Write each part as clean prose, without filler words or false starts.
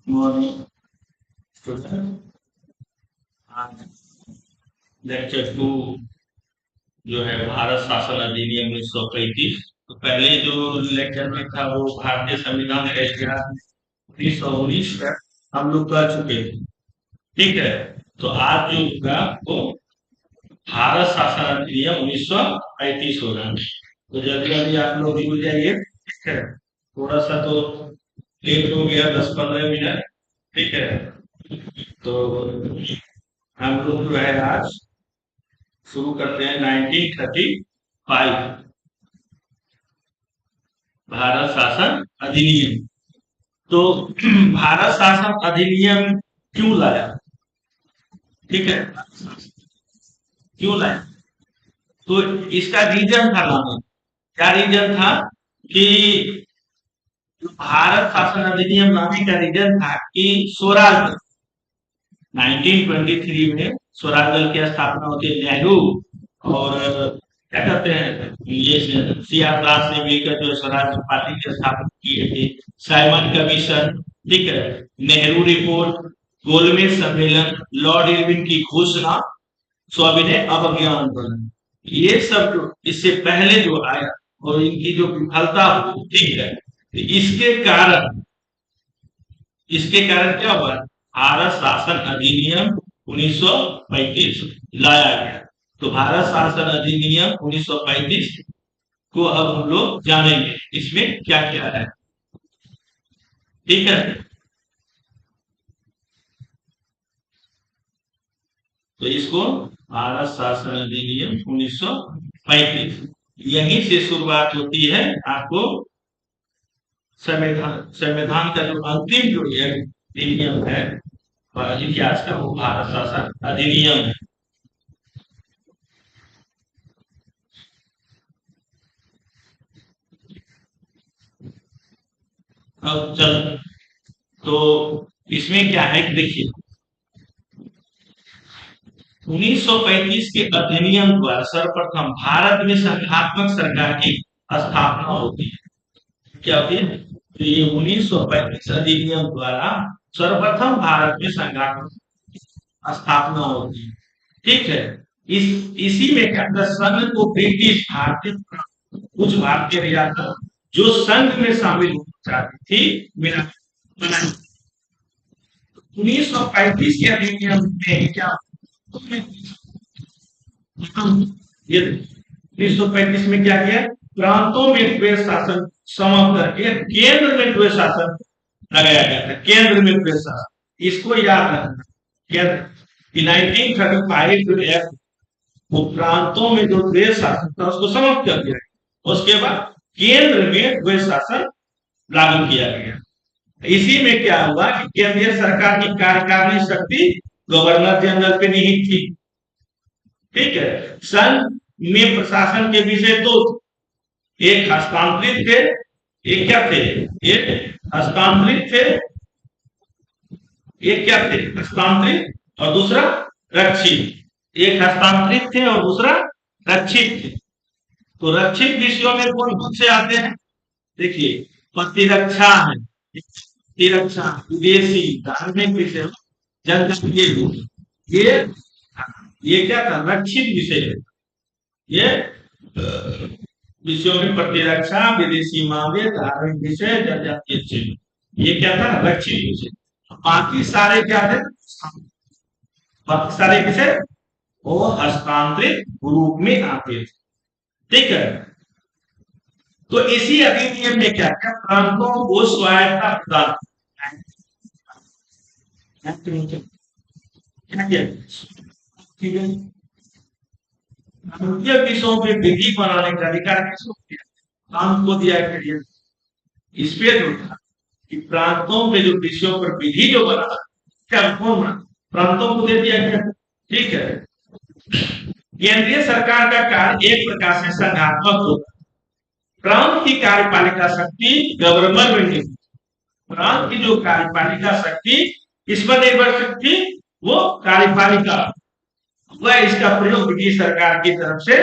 Morning student. आज lecture 2 जो है भारत शासन अधिनियम 1935। तो पहले जो लेक्चर में था वो भारतीय संविधान का इतिहास 1919 का हम लोग कर चुके थे। ठीक है, तो आज जो होगा वो भारत शासन अधिनियम 1935 होगा। तो जल्दी जल्दी आप लोग भी हो जाइए। ठीक है, थोड़ा सा तो लेट हो गया, 10-15 मिनट। ठीक है, तो हम लोग जो है आज शुरू करते हैं 1935 भारत शासन अधिनियम। तो भारत शासन अधिनियम क्यों लाया? ठीक है, क्यों लाया? तो इसका रीजन था लाने। क्या रीजन था कि भारत शासन अधिनियम लाने का रीजन था कि स्वराज 1923 में स्वराज दल की स्थापना होती है। नेहरू और क्या कहते हैं ये सी आर दास ने मिलकर जो स्वराज पार्टी की स्थापना की थी। साइमन कमीशन, ठीक है, नेहरू रिपोर्ट, गोलमेज सम्मेलन, लॉर्ड इरविन की घोषणा, सविनय अवज्ञा आंदोलन, ये सब जो इससे पहले जो आया और इनकी जो विफलता हुई, ठीक है, तो इसके कारण क्या हुआ? भारत शासन अधिनियम 1935 लाया गया। तो भारत शासन अधिनियम 1935 को अब हम लोग जानेंगे इसमें क्या क्या है। ठीक है, तो इसको भारत शासन अधिनियम 1935 यहीं से शुरुआत होती है। आपको संविधान संविधान का जो अंतिम जो ये अधिनियम है इतिहास का, वो भारत शासन अधिनियम है। अब चल, तो इसमें क्या है कि देखिए 1935 के अधिनियम द्वारा सर्वप्रथम भारत में संघात्मक सरकार की स्थापना होती है। क्या होती है? तो ये 1935 अधिनियम द्वारा सर्वप्रथम भारत में संघात्मक स्थापना होती है। ठीक है, इस इसी में क्या था? संघ को ब्रिटिश भारतीय कुछ भारतीय रियासत जो संघ में शामिल होना चाहती थी बिना बनाई। 1935 के अधिनियम में क्या ये 1935 में क्या किया? प्रांतों में द्वैत शासन समाप्त करके केंद्र में द्वैत शासन लगाया गया था। केंद्र में द्वैत शासन, इसको याद रखना। केंद्र 1935 जो एक्ट, वो प्रांतों में जो द्वैत शासन था उसको समाप्त कर दिया। उसके बाद केंद्र में द्वैत शासन लागू किया गया। इसी में क्या हुआ कि केंद्रीय सरकार की कार्यकारिणी शक्ति गवर्नर जनरल पे निहित थी। ठीक है, संघ में प्रशासन के विषय दो, एक हस्तांतरित थे, एक क्या थे? एक हस्तांतरित थे, एक क्या थे? हस्तांतरित और दूसरा रक्षित। एक हस्तांतरित थे और दूसरा रक्षित थे। तो रक्षित विषयों में कौन कौन से आते हैं? देखिए, प्रतिरक्षा है, प्रतिरक्षा, विदेशी, धार्मिक विषय, जनजातीय, ये ये क्या था? रक्षित विषय है। ये विषयों में प्रतिरक्षा, विदेशी मामले, धार्मिक विषय, जनजातीय चिन्ह, ये क्या था? रक्षित विषय। बाकी सारे क्या थे? बाकी सारे विषय वो हस्तांतरित ग्रुप में आते थे। ठीक है, तो इसी अधिनियम में क्या क्या प्रांतों को स्वायत्ता प्रदान किया? ठीक है, भारतीय विषयों में विधि बनाने का अधिकार किसको दिया? प्रांत को दिया गया। इस पे जो था कि प्रांतों पे जो विषयों पर विधि जो बना, क्या कौन बना? प्रांतों को दे दिया गया। ठीक है, केंद्रीय सरकार का कार्य एक प्रकार से संघात्मक होता है। प्रांत की कार्यपालिका शक्ति गवर्नर में नहीं, प्रांत की जो कार्यपालिका शक्ति किस पर निर्भर शक्ति? वो कार्यपालिका, वह इसका प्रयोग ब्रिटिश सरकार की तरफ से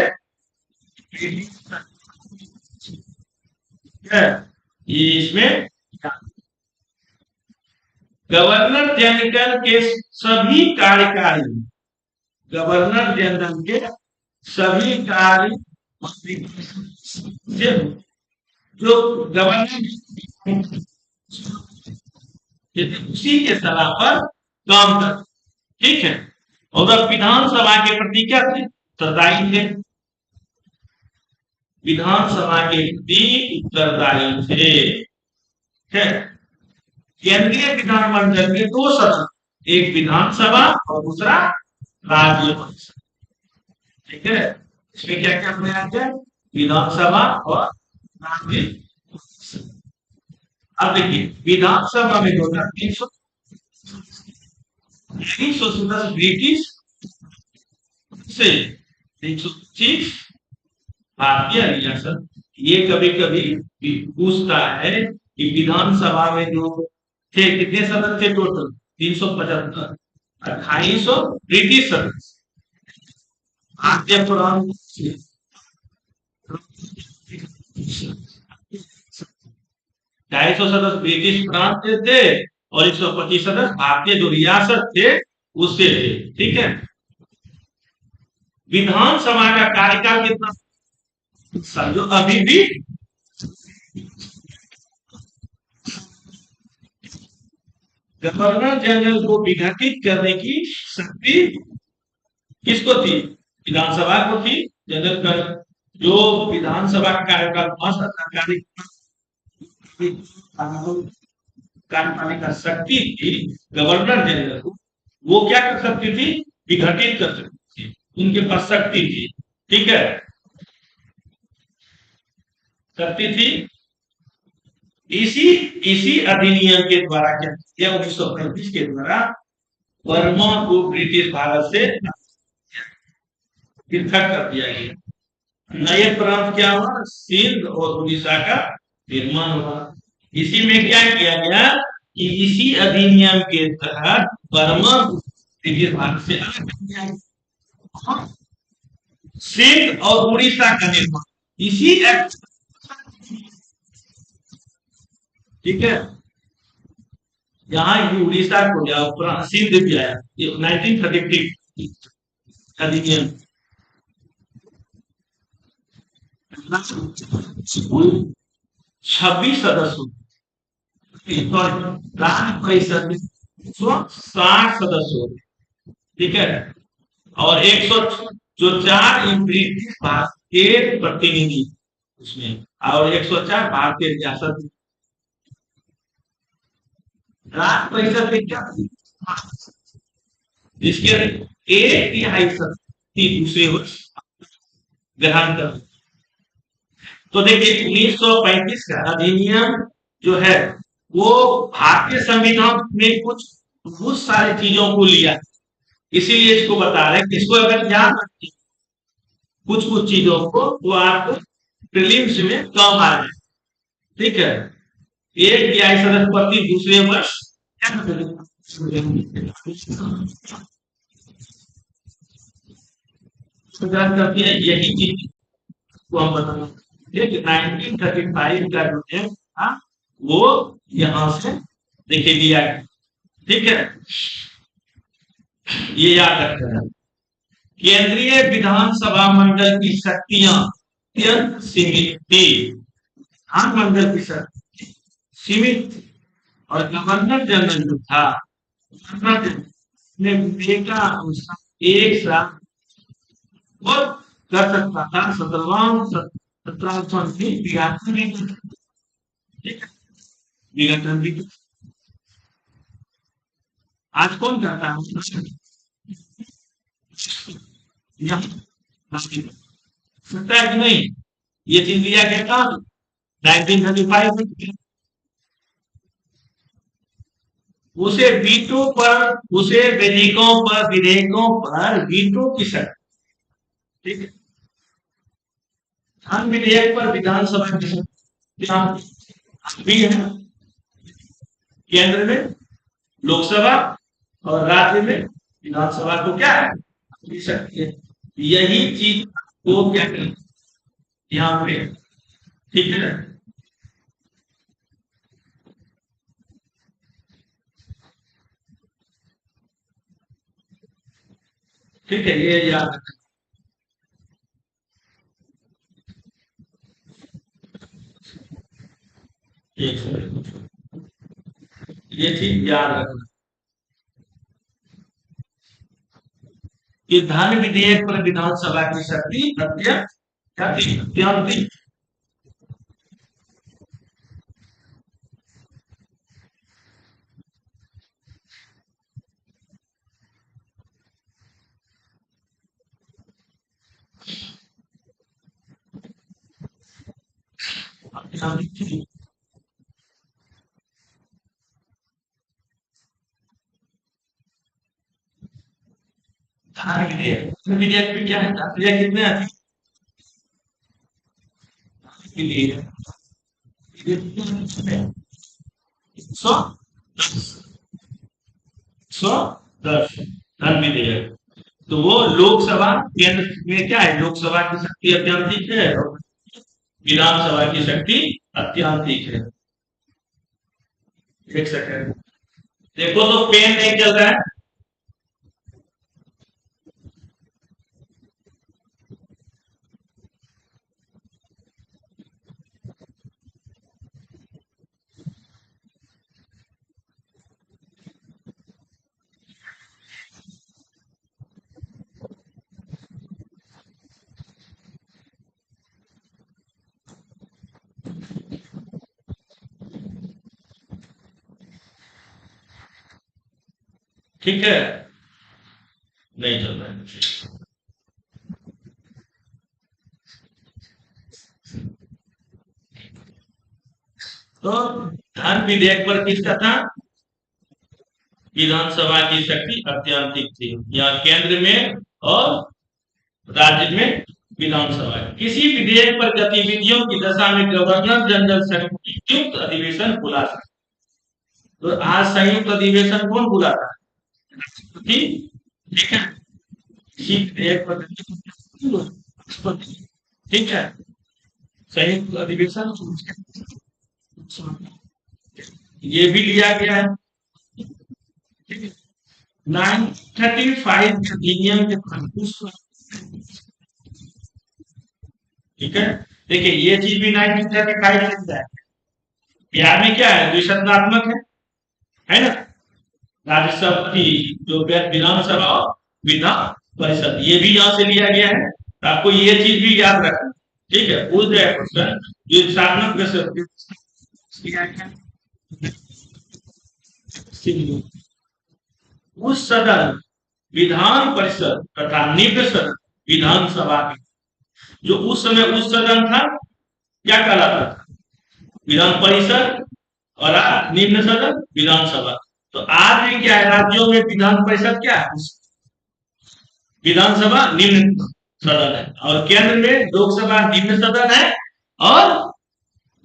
है। ये इसमें गवर्नर जनरल के सभी कार्यकारी, गवर्नर जनरल के सभी कार्य जो गवर्नर उसी के सलाह पर काम कर, ठीक है। और विधानसभा के प्रति क्या थे, उत्तरदायी थे, विधानसभा के प्रति उत्तरदायी थे, ठीक है। केंद्रीय विधानमंडल के दो सदन, एक विधानसभा और दूसरा राज्य परिषद, ठीक है। इसमें क्या क्या बनाया जाए, विधानसभा और राज्य। अब देखिए विधानसभा में 2300 ब्रिटिश से 325 भारतीय रियासत। ये कभी कभी पूछता है कि विधानसभा में जो थे कितने सदस्य थे, टोटल 375, 2800 ब्रिटिश सदस्य, भारतीय पुराण 250 सदस्य ब्रिटिश प्रांत के थे और 125 सदस्य भारतीय जो रियासत थे उससे थे, ठीक है। विधानसभा का कार्यकाल कितना, जो अभी भी गवर्नर जनरल को विघटित करने की शक्ति किसको थी, विधानसभा को थी। जनरल का जो विधानसभा का कार्यकाल 5 सरकारी कार्यपालिका का शक्ति थी गवर्नर जनरल को, वो क्या कर सकती थी, विघटित कर सकती थी, उनके पास शक्ति थी, ठीक है, शक्ति थी। इसी अधिनियम के द्वारा क्या किया, 1935 के द्वारा बर्मा को ब्रिटिश भारत से पृथक कर दिया गया। नए प्रांत क्या हुआ, सिंध और उड़ीसा का निर्माण हुआ। इसी में क्या किया गया कि इसी अधिनियम के तहत बर्मा ब्रिटिश भारत से अलग कर दिया गया, सिंध और उड़ीसा का निर्माण इसी एक्ट, ठीक है। यहाँ उड़ीसा को गया, सिंध भी आया, 1933 अधिनियम। 26 सदस्य, राज्य परिषद में 160 सदस्य होते, ठीक है। और 104 ब्रिटिश भारत के प्रतिनिधि उसमें, और 104 भारतीय रियासत। राज्य परिषद में क्या, जिसके एक तिहाई शक्ति दूसरे वर्ष ग्रहण कर। तो देखिए 1935 का अधिनियम जो है वो भारतीय संविधान में कुछ बहुत सारी चीजों को लिया, इसीलिए इसको बता रहे हैं कि इसको अगर याद रखिए कुछ कुछ चीजों को तो आपको प्रीलिम्स में कम आ जाए, ठीक है। एक तिहाई सदस्य प्रति दूसरे वर्ष करती है, यही चीज को हम बताना। 1935 का जो है वो यहां से देखे दिया गया, ठीक है, ये याद रखना। केंद्रीय विधानसभा मंडल की शक्तियां अत्यंत सीमित थी, विधानमंडल की शक्ति सीमित, और गवर्नर जनरल जो था ने एक साथ और कर सकता था 1700 विघटन भी। आज कौन करता है, सकता है कि नहीं, ये चीज लिया गया था 1935 में। उसे वीटो पर, उसे विधेयकों पर वीटो की शक्ति, ठीक है। हर विधेयक पर विधानसभा की शक्ति भी है, केंद्र में लोकसभा और राज्य में विधानसभा को क्या है, शक्ति है। यही चीज को क्या करें यहाँ पे, ठीक है। ठीक है, ये याद रखना। एक सेकंड, ये चीज याद रखना कि धन विधेयक पर विधानसभा की शक्ति अत्यंत क्या थी? अत्यंत थी। अत्यंत थी। धन विधेयक, धन विधेयक में क्या है? धन विधेयक कितने आती के लिए? सौ 110 धन विधेयक। तो वो लोकसभा केंद्र में क्या है? लोकसभा की शक्ति अत्यंतिक है और विधानसभा की शक्ति अत्यंतिक है। एक सेकंड, देखो तो पेन नहीं चल रहा है। ठीक है, नहीं चल रहा है। तो धन विधेयक पर किसका था? विधानसभा की शक्ति अत्यंतिक थी, यहाँ केंद्र में और राज्य में विधानसभा। किसी विधेयक पर गतिविधियों की दशा में गवर्नर जनरल संयुक्त अधिवेशन बुला सकते। तो आज संयुक्त अधिवेशन कौन बुलाता है? ठीक है, किसी विधेयक पर, ठीक है, संयुक्त अधिवेशन ये भी लिया गया है। 935 अधिनियम के तहत, ठीक है। देखिए ये चीज भी 1935 से है। बिहार में क्या है? द्विसंधात्मक है ना? राज्यसभा की जो विधानसभा और विधान परिषद, ये भी यहाँ से लिया गया है। तो आपको ये चीज भी याद रखना, ठीक है, पूछ जाए क्वेश्चन। द्विसंधात्मक उस सदन विधान परिषद तथा निम्न सदन विधानसभा की, जो उस समय उस सदन था क्या कहलाता था? विधान परिषद। और आज निम्न सदन विधानसभा। तो आज भी क्या है? राज्यों में विधान परिषद क्या है? विधानसभा निम्न सदन है, और केंद्र में लोकसभा निम्न सदन है और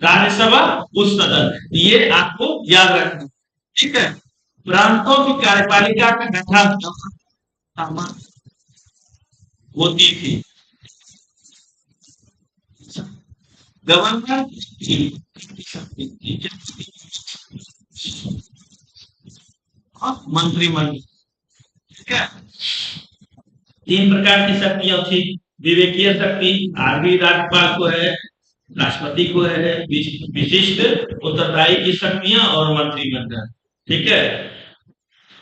राज्यसभा उच्च सदन है। ये आपको याद रखना, ठीक है। प्रांतों की कार्यपालिका का गठन होती थी गवर्नर की और मंत्रिमंडल, ठीक है। तीन प्रकार की शक्तियां थी। विवेकीय शक्ति आर्मी राज्यपाल को है, राष्ट्रपति को है, विशिष्ट उत्तरदायी की शक्तियां और मंत्रिमंडल, ठीक है।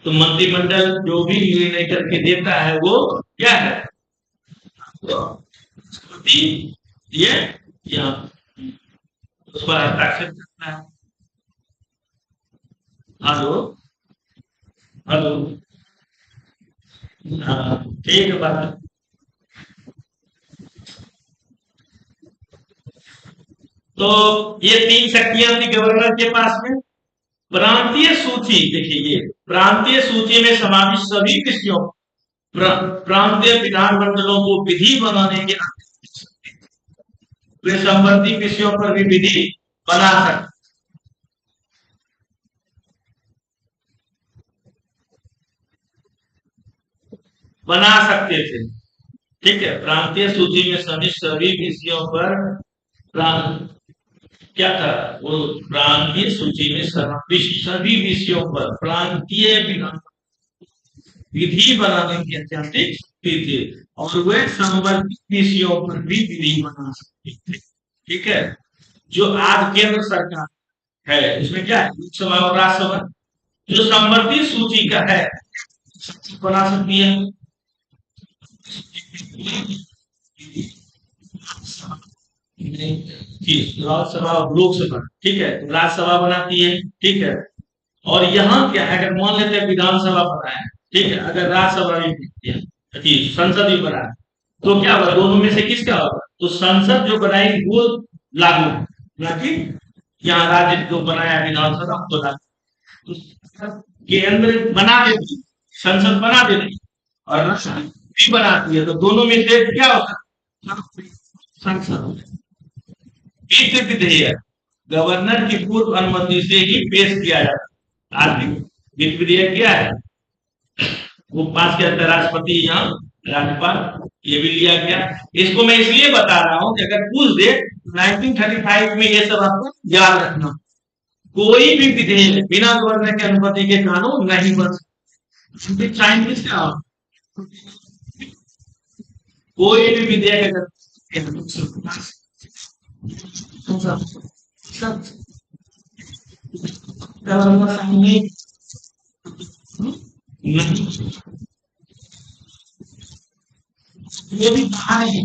तो मंत्रिमंडल जो भी निर्णय करके देता है वो क्या है? तो ये यहाँ उस पर हस्ताक्षर करना है। हेलो, हेलो, हाँ ठीक है बात। तो ये तीन शक्तियां थी गवर्नर के पास में। प्रांतीय सूची, देखिए ये प्रांतीय सूची में समाविष्ट सभी विषयों, प्रांतीय विधानमंडलों को विधि बनाने के वे संबंधित विषयों पर भी विधि बना सकते, बना सकते थे, ठीक है। प्रांतीय सूची में सभी विषयों पर क्या था? वो प्रांतीय सूची में सभी विषयों पर प्रांतीय विधान विधि बनाने की अत्यंतिक थी और वे संवर्धित विषयों पर भी विधि बना सकते थे। ठीक है, जो आज केंद्र सरकार है उसमें क्या है, लोकसभा और राज्यसभा जो संवर्धित सूची का है बना सकती है। राज्यसभा और लोकसभा, ठीक है, तो राज्यसभा बनाती है, ठीक है। और यहाँ क्या है, अगर मान लेते हैं विधानसभा बना है, ठीक है, अगर राज्यसभा भी बनती है, ठीक, संसद भी बना है, तो क्या होगा, दोनों में से किसका होगा, तो संसद जो बनाएगी वो लागू, बाकी यहाँ राज्य जो बनाया विधानसभा तो लागू। तो केंद्र बना देती, संसद बना देती और राष्ट्रपति भी बनाती है, तो दोनों में से क्या होगा, संसद। एक विधेयक गवर्नर की पूर्व अनुमति से ही पेश किया जाता है। आज विधेयक क्या है, वो पास किया था राष्ट्रपति यहाँ राज्यपाल, ये भी लिया गया। इसको मैं इसलिए बता रहा हूँ कि अगर पूछ दे 1935 में ये सब आपको याद रखना, कोई भी विधेयक बिना गवर्नर की अनुमति के कानून नहीं बन सकता। साइंटिस्ट क्या, कोई भी विधेयक अगर नहीं ये भी बाहर है,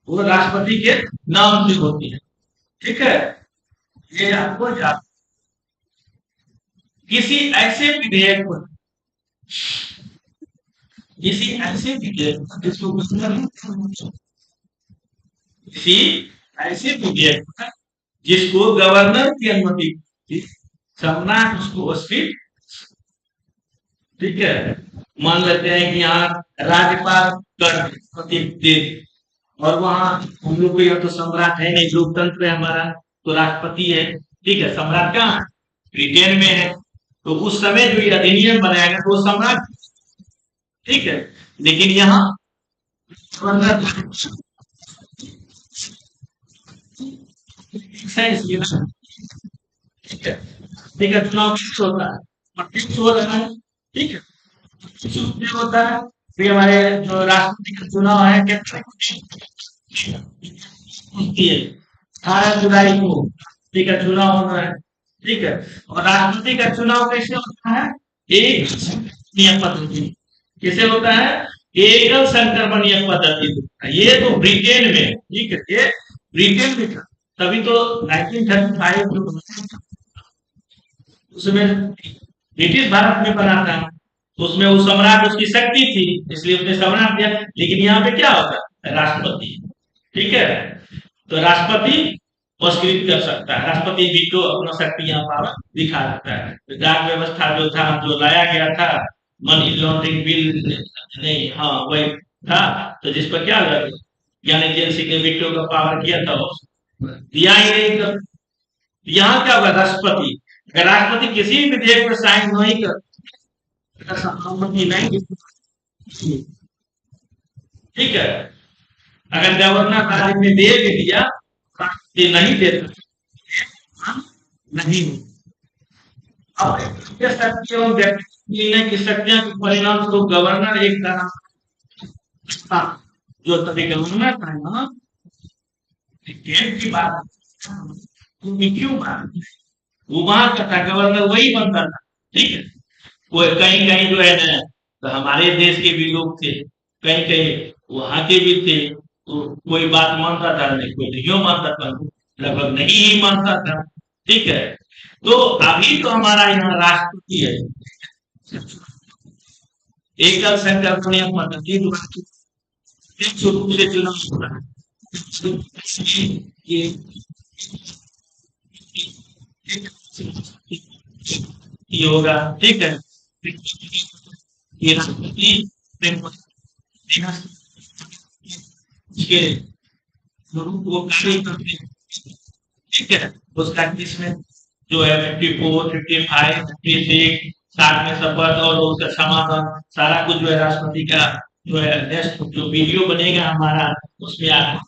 वो राष्ट्रपति के नाम से होती है, ठीक है। ये आपको याद, किसी ऐसे विधेयक पर, किसी ऐसे विधेयक जिसको किसी ऐसे विधेयक पर जिसको गवर्नर की अनुमति सम्राट उसको स्वीट, ठीक है। मान लेते हैं कि यहाँ राज्यपाल कर दे और वहां हम लोग को यह तो सम्राट है नहीं, लोकतंत्र है हमारा, तो राष्ट्रपति है, ठीक है। सम्राट कहाँ, ब्रिटेन में है, तो उस समय जो ये अधिनियम बनाया गया तो सम्राट, ठीक है। लेकिन यहाँ ठीक है, ठीक है, चुनाव होता है, हो रहा है, ठीक है, होता है। फिर हमारे जो राष्ट्रपति का चुनाव है होती है 18 जुलाई को, ठीक है, चुनाव होना है, ठीक है। और राष्ट्रपति का चुनाव कैसे होता है, एक नियम पद्धति, कैसे होता है, एकल संक्रमणीय पद्धति। ये तो ब्रिटेन में, ठीक है, ये ब्रिटेन में था, तभी तो 1935 उसमें ब्रिटिश भारत में बना था, तो उसमें वो सम्राट उसकी शक्ति थी, इसलिए उसने सम्राट दिया। लेकिन यहाँ पे क्या होता है, राष्ट्रपति, ठीक है। तो राष्ट्रपति पुरस्कृत कर सकता है, राष्ट्रपति भी तो अपना शक्ति यहाँ पावर दिखा सकता है। तो डाक व्यवस्था जो था, जो लाया गया था, मनी लॉन्ड्रिंग बिल नहीं, हाँ वही था, तो जिस पर क्या लगा, यानी जेल के विक्टो का पावर किया था, दिया ही नहीं कर। यहाँ क्या होगा, राष्ट्रपति, अगर राष्ट्रपति किसी भी विधेयक पर साइन नहीं कर, नहीं, ठीक है, अगर गवर्नर राज्य में दे भी दिया, नहीं देता, नहीं। अब शक्तियों निर्णय की शक्तियां के परिणाम स्वरूप गवर्नर एक तरह जो तभी गवर्नर था ना, की बात क्यों बात, वो वहां का था, गवर्नर वही बनता था, ठीक है। वो कहीं कहीं जो है ना, तो हमारे देश के भी लोग थे, कहीं कहीं वहां के भी थे, तो कोई बात मानता था, नहीं कोई नहीं मानता था, लगभग नहीं ही मानता था, ठीक है। तो अभी तो हमारा यहाँ राष्ट्रपति है, एकल संक्रमणीय पद्धति रूप से चुनाव हो रहा है, ये होगा, ठीक है। ये राष्ट्रपति के वो कार्य करते हैं, ठीक है। उसका किसमें जो है 54, 55, 56, 60 में शपथ और उसका समाधान सारा कुछ जो है राष्ट्रपति का जो है नेक्स्ट जो वीडियो बनेगा हमारा, उसमें आप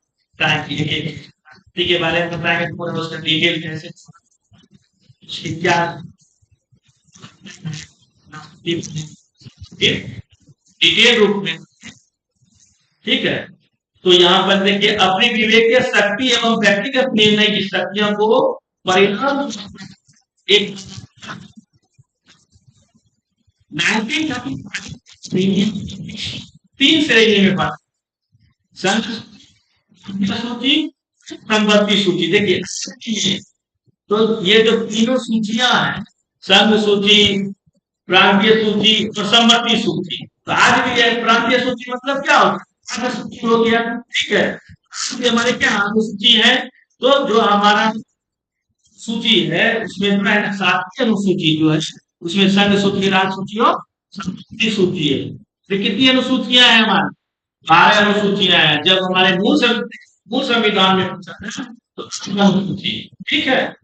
के बारे में बताएंगे, पूरा उसका डिटेल कैसे, उसकी क्या डिटेल रूप में। ठीक है। तो यहाँ पर देखिए, अपनी विवेकीय शक्ति एवं व्यक्तिगत निर्णय की शक्तियों को परिणाम एक 3 श्रेणी में बांटा। संघ सूची, संपत्ति सूची। देखिए, तो ये जो तीनों सूचियां हैं, संघ सूची, प्रांतीय सूची और सम्मति सूची। तो आज भी ये प्रांतीय सूची मतलब क्या होता है, सूची हो गया। ठीक है। ये हमारे क्या अनुसूची है, तो जो हमारा सूची है उसमें जो है ना, 7 अनुसूची जो है उसमें संघ सूची, राज्य सूची और सम्मति सूची है। तो कितनी अनुसूचियां हैं हमारी, 12 अनुसूचियां हैं। जब हमारे मूल संविधान में पूछा था तो अनुसूची। ठीक है।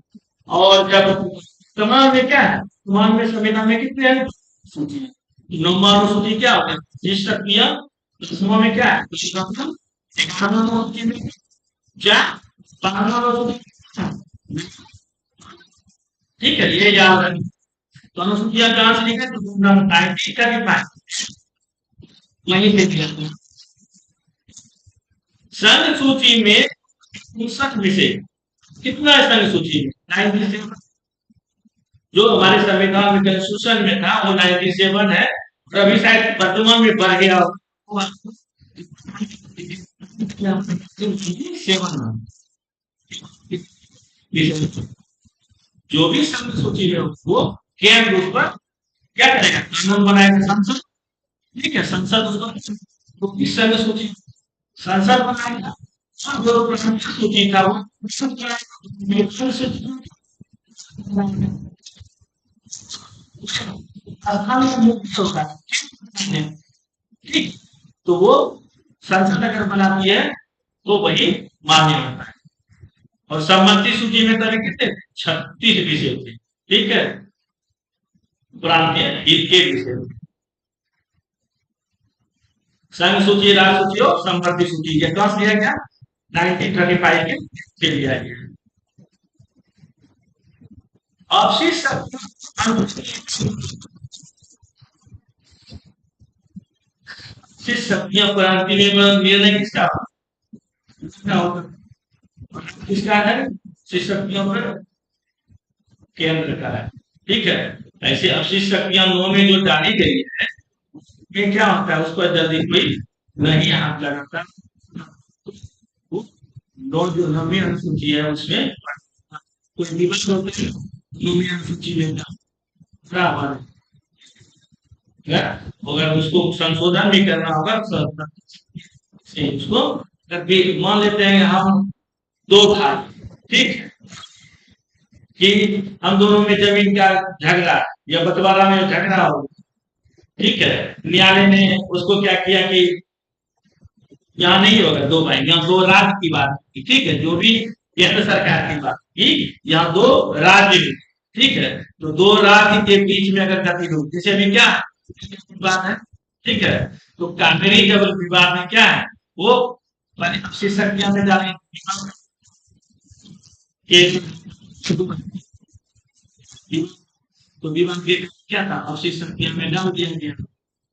और जब वर्तमान में क्या है, वर्तमान में संविधान में कितने अनुसूची है, 9 अनुसूची क्या होता है, जिस शक्तियां। 10वां में क्या है, 11वां अनुसूची में क्या, 12वां अनुसूची। ठीक है, ये याद रखिए। तो अनुसूचियां कहां से लिखे, तो 1935 वहीं से दिया था। संघ सूची में 59 विषय, कितना है संघ सूची में, 97। जो हमारे संविधान में कॉन्स्टिट्यूशन में था वो 97 है, और अभी शायद वर्तमान में बढ़ गया हो। 7 जो भी संघ सूची है वो केंद्र उस पर क्या करेगा, कानून बनाएगा संसद। ठीक है, संसद उसको, तो इस संघ सूची संसद बनाएगा। और जो प्रांतीय सूची था वो ठीक, तो वो संसद अगर बनाती है तो वही मान्य होता है। और सम्मति सूची में तभी कितने, 36 विषय थे। ठीक है, प्रांतीय हित के विषय। संघ सूची, राज्य सूची और सम्मति सूची, ये कौन दिया गया, 1935 के लिया गया। अवशिष्ट शक्तियां क्रांति में निर्णय किसका होता, किसका है, शक्तियों पर केंद्र का है। ठीक है। ऐसे अवशिष्ट शक्तियां 9 में जो डाली गई है, ये क्या होता है, उसको जल्दी कोई नहीं हाथ लगाता। नौ जो 9वीं अनुसूची है उसमें कोई दिवस होते हैं, 9वीं अनुसूची में क्या हमारे क्या, अगर उसको संशोधन भी करना होगा से उसको करके, मान लेते हैं हम 2 भाई। ठीक है, कि हम दोनों में जमीन का झगड़ा या बंटवारा में झगड़ा हो। ठीक है, न्यायालय ने उसको क्या किया कि यहाँ नहीं होगा 2 भाई, यहाँ 2 राज्य की बात की। ठीक है, जो भी केंद्र सरकार की बात की, यहाँ 2 राज्य। ठीक है, तो 2 राज्य के बीच में अगर गतिरोध, जैसे अभी क्या बात है। ठीक है, तो कावेरी जब विवाद में क्या है, वो शक्तियां में डालें तो विवाद के क्या था, अवशिष्ट शक्तियां में डाल दिया गया।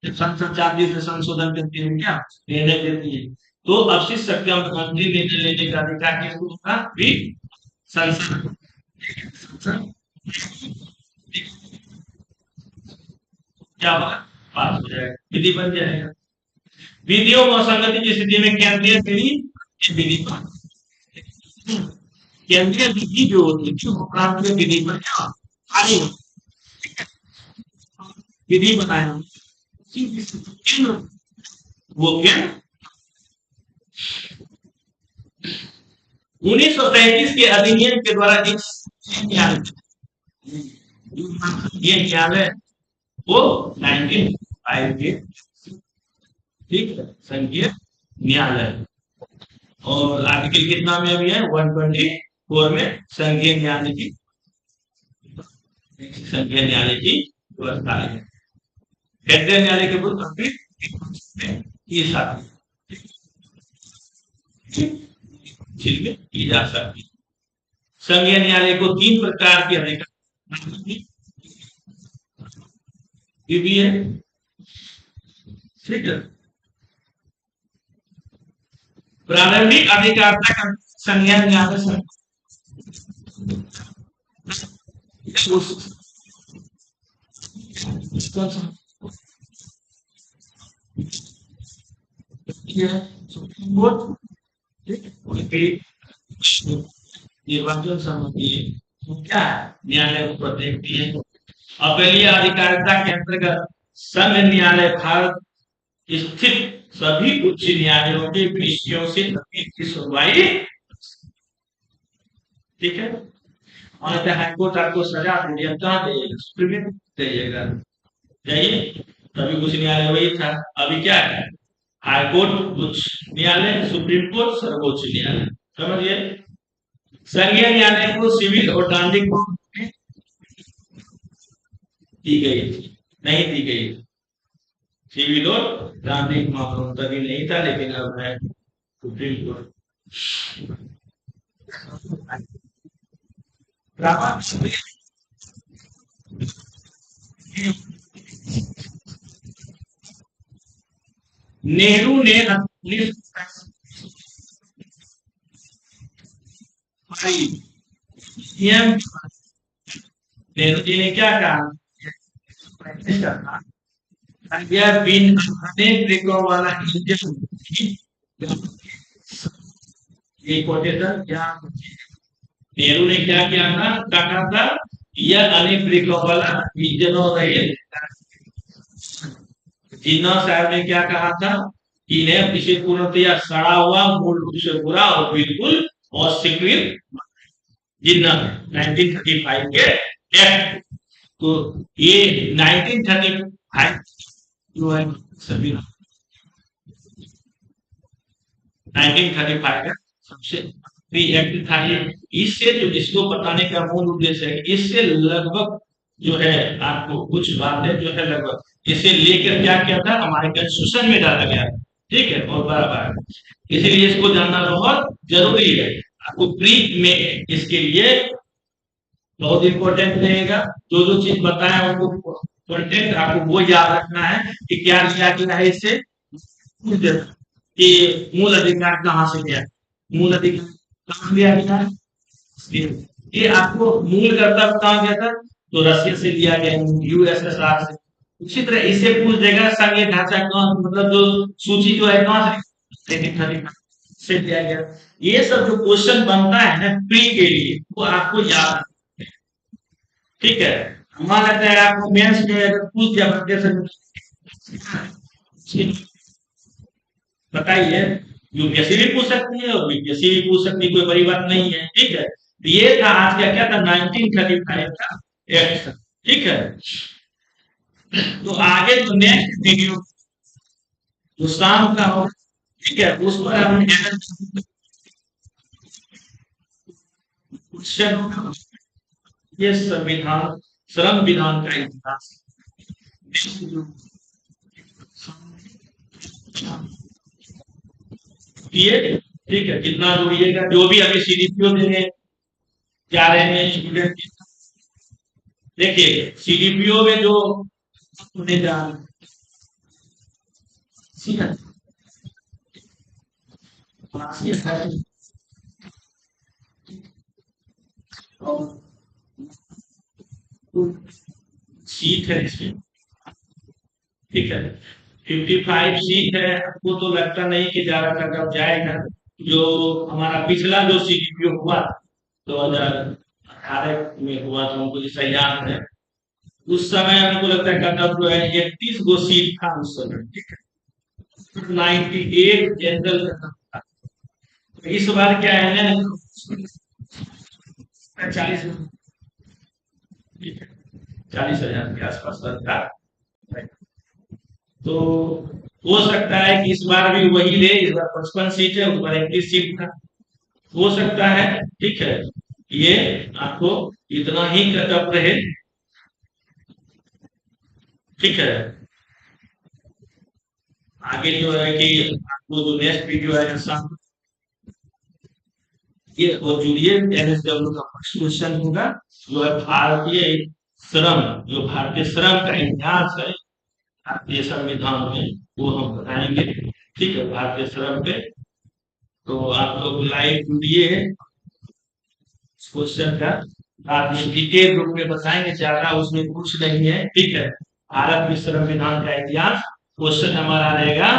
जब संसद चाहती है संशोधन करती है, क्या निर्णय देती है, तो अवशिष्ट शक्तियां मंत्री निर्णय लेने का अधिकार किसको होगा, भी संसद। संसद क्या होगा, पास हो जाएगा, विधि बन जाएगा। विधियों में असंगति की स्थिति में केंद्रीय विधि पर, केंद्रीय विधि जो होती है वो प्रांतीय विधि पर क्या आगे विधि बनाया, वो क्या 1933 के अधिनियम के द्वारा ये न्यायालय वो 1905 के, ठीक है, संघीय न्यायालय। और आर्टिकल कितना में अभी है, 124 में संघीय न्यायालय की व्यवस्था है। केंद्रीय न्यायालय के पूर्व ये साथ छिलके की जा सकती है। संघीय न्यायालय को 3 प्रकार के अधिकार भी है। ठीक है, प्रारंभिक अधिकार तक संज्ञा न्यायालय से सुप्रीम कोर्ट, उनकी निर्वाचन समिति क्या न्यायालय को देखती है। अपीलीय अधिकारिता के अंतर्गत संघ न्यायालय भारत स्थित सभी उच्च न्यायालयों के विषयों से की सुनवाई। ठीक है, और हाईकोर्ट आपको सजा दिया कहाँ देगा, सुप्रीम देगा, जाइए। तभी उच्च न्यायालय वही था, अभी क्या है, हाईकोर्ट उच्च न्यायालय, सुप्रीम कोर्ट सर्वोच्च न्यायालय। समझिए, संघीय न्यायालय को सिविल और दंडिक दी गई थी, नहीं दी गई, सिविल और दंडिक मामलों तभी नहीं था, लेकिन अब है सुप्रीम कोर्ट। नेहरू ने नेहरू जी ने क्या कहा, यह बिन अनेक ब्रेकों वाला इंजन, ये कोटेशन क्या, नेहरू ने क्या किया था, कहा था यह अनेक ब्रेकों वाला इंजनों रहे। जिन्ना साहब ने क्या कहा था कि इन्हें किसी पूर्णतया सड़ा हुआ, मूल रूप से बुरा और बिल्कुल अस्वीकृत, जिन्ना 1935 के एक्ट। तो ये 1935 जो है सभी 1935 का सबसे एक्ट था ये। इससे जो, इसको बताने का मूल उद्देश्य है, इससे लगभग जो है आपको कुछ बातें जो है लगभग इसे लेकर क्या किया था, हमारे कॉन्स्टिट्यूशन में डाला गया, ठीक है, और बराबर, इसीलिए इसको जानना बहुत जरूरी है। आपको प्री में इसके लिए बहुत इंपॉर्टेंट रहेगा, जो जो चीज बताया उनको कंटेंट आपको वो याद रखना है कि क्या लिया गया है इससे, कि मूल अधिकार कहाँ से गया, मूल अधिकार कहाँ लिया गया है, ये आपको मूल कर्तव्य कहाँ गया था, तो रशिया से लिया गया, यूएसएसआर से। उसी तरह इसे पूछ देगा संघीय ढांचा कहाँ, मतलब जो सूची जो है कहाँ से लिया गया। ये सब जो क्वेश्चन बनता है ना प्री के लिए, वो आपको याद रखना है। ठीक है, हमारा लगता है आपको मेंस में अगर पूछ दिया बच्चे से, बताइए, यूपीएससी भी पूछ सकती है और बीपीएससी भी पूछ सकती है, कोई बड़ी बात नहीं है। ठीक है, तो ये था आज का, क्या था, 1935 का एक्ट। ठीक है, तो आगे जो नेक्स्ट वीडियो जो शाम का हो, ठीक है, उस पर हम क्वेश्चन, ये संविधान, श्रम विधान का इतिहास, ये ठीक है, कितना जोड़िएगा, जो भी अभी सीडीपीओ देने जा रहे हैं स्टूडेंट, देखिए सीडीपीओ में जो होने जा रहे हैं, सीट है इसमें, ठीक है, 55 सीट है। आपको तो लगता नहीं कि ज्यादा टकअप जाएगा, जो हमारा पिछला जो सीडीपीओ हुआ 2018 में हुआ था, हमको जैसा याद है, उस समय हमको लगता है कटअप जो है 31 गो सीट था उस समय, ठीक है, 98 जनरल था। इस बार क्या है ना, 40, 40,000 के आसपास था। तो हो सकता है कि इस बार भी वही ले, इस बार 55 सीट है, उस बार 21 सीट था, हो सकता है। ठीक है, ये आपको इतना ही कटअप रहे। ठीक है, आगे जो है कि आपको जो नेक्स्ट वीडियो है शाम ये और जुड़िए एनएसडब्ल्यू का फर्स्ट क्वेश्चन होगा, जो है भारतीय श्रम, जो भारतीय श्रम का इतिहास है भारतीय संविधान में, वो हम बताएंगे। ठीक है, भारतीय श्रम पे तो आप लोग लाइव जुड़िए क्वेश्चन का, आप डिटेल रूप में बताएंगे, ज्यादा उसमें कुछ नहीं है। ठीक है, भारत में श्रम विधान का इतिहास, क्वेश्चन हमारा रहेगा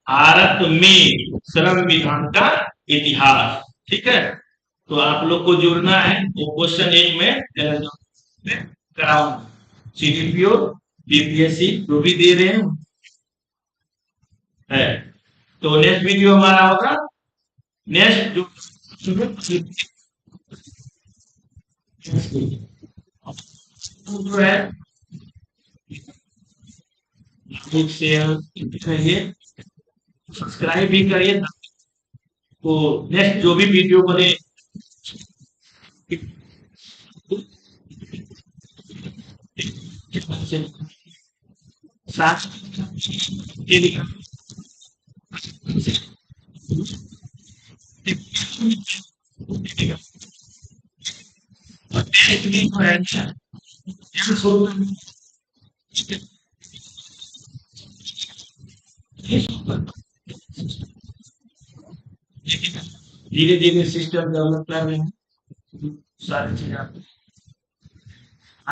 भारत में श्रम विधान का इतिहास। ठीक है, तो आप लोग को जुड़ना है, वो क्वेश्चन एक में कराऊंगा, सीडीपीओ बीपीएससी जो भी दे रहे हैं है। तो नेक्स्ट वीडियो हमारा होगा, नेक्स्ट जो है शेयर करिए, सब्सक्राइब भी करिए, तो नेक्स्ट जो भी वीडियो बने साथ धीरे धीरे सिस्टम डेवलप कर रहे हैं सारी चीजें।